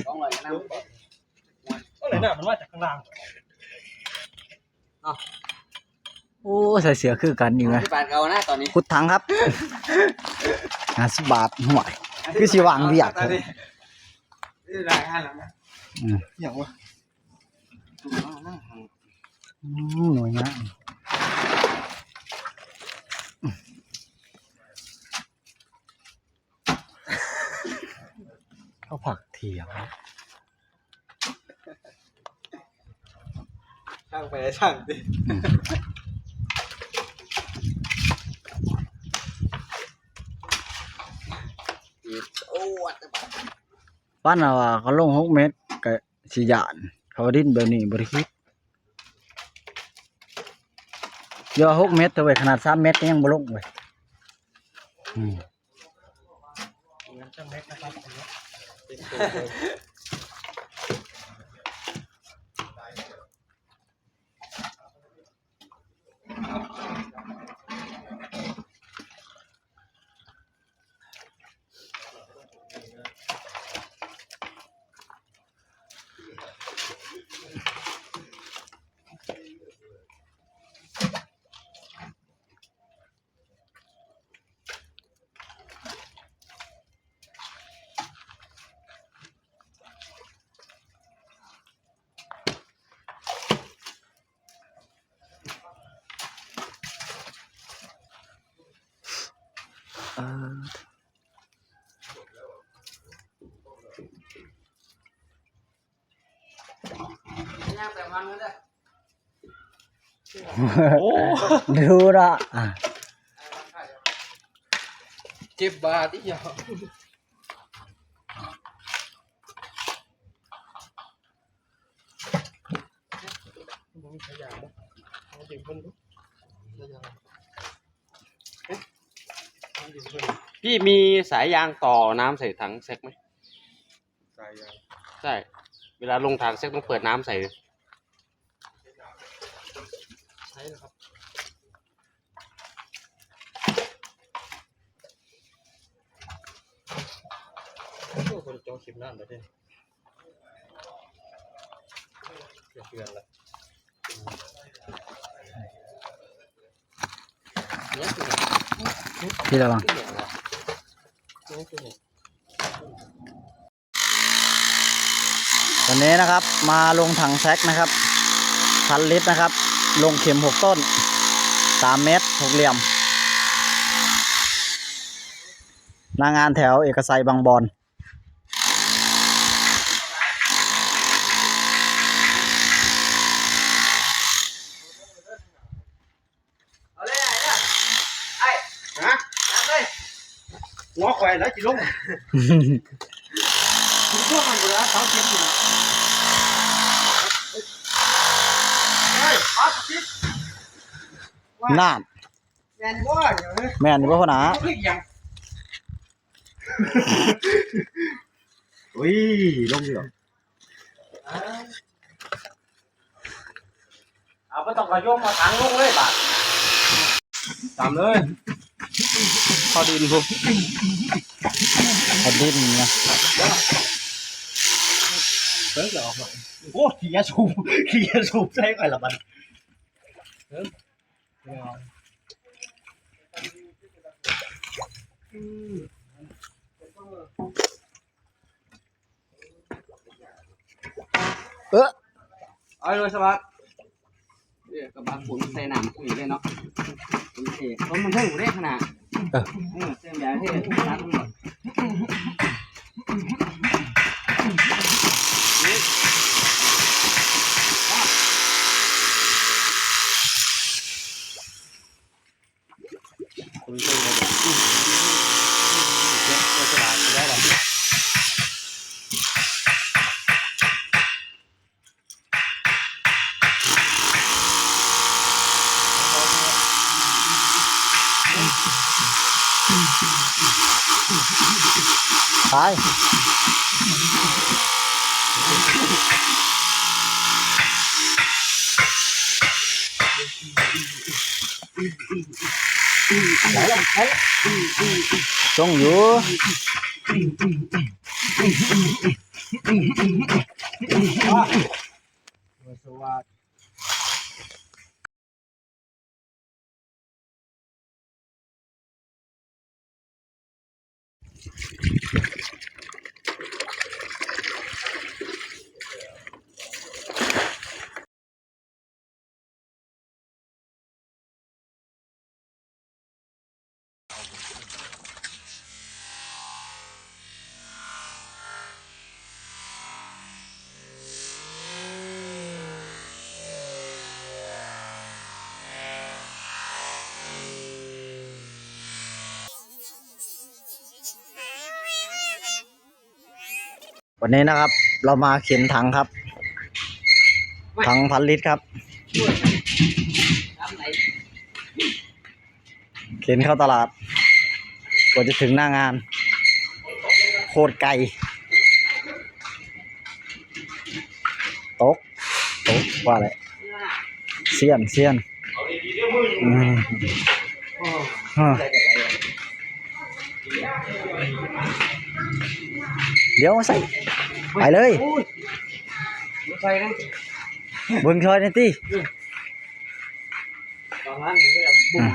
ต้องเลยนะก็เลยเนี่ยมันว่าจากข้างล่างโอ้ใส่เสือคือกันอยู่นะ ที่บ้านเก่านะตอนนี้ ขุดถังครับ50 บาทห่วยคือสิวางเวียก นี่รายงานแล้วนะอย่างวะ หน่วยงานเขาผักเถียง ช่างไปช่างดิโอ้วัดจะบ้า ปั้นเอาว่าเขาลง6 เมตรกับสิยานเขาดิ้นแบบนี้บริคิดเยอะ6 เมตรแต่ไว้ขนาด3 เมตรยังบ่ลงเลย งั้นจะเม็ดนะครับย่างแต่มันเลย ดูละเจ็บบาที่ยาวมันมีขยะนะเอาดิ่งคนดูพี่มีสายยางต่อน้ำใส่ถังเซ็กไหมสายยางใช่เวลาลงถังเซ็กต้องเปิดน้ำใส่ใช่นะครับคนโจคิมนั่นเลยเพื่อนละพี่ระวังตอนนี้นะครับมาลงถังแซกนะครับ1,000 ลิตรนะครับลงเข็ม6 ต้น3 เมตร6 เหลี่ยมหน้างานแถวเอกชัยบางบอนหัวแขวนแล้วจีลงคุณพวกมันเบื่อเขาเก็บอยู่น่าน แมนว่าอย่างนี้ แม่นอยู่พ่อหนา อุ้ยลงอยู่เอาไปต้องกระโยงมาถังลงเลยบาทตามเลยพอดินผม พอดิ้นนะ เฮ้ยออกมาโอ้ขี้ยาสูบขี้ยาสูบใช่ไหมล่ะมันเอาเลยสวัสดิ์กระบะขุนใส่หนังคุยเลยเนาะโอเคต้นมันเท่าได้ขนาดเส้นใหญ่เท่ร้านทั้งหมดคุณเจ้าเลยเจ้าสลัดได้หรอตายจงอยู่ สวัสดีวันนี้นะครับ เรามาเข็นถังครับ ถัง1,000 ลิตรครับ เข็นเข้าตลาดกว่าจะถึงหน้างาน โคตรไกลตกว่าอะไรเสียนเดี๋ยวใส่ไปเลย ใส่นะ เบิ่งชอยหนี่อยติ ตอนนั้นก็บุ่ม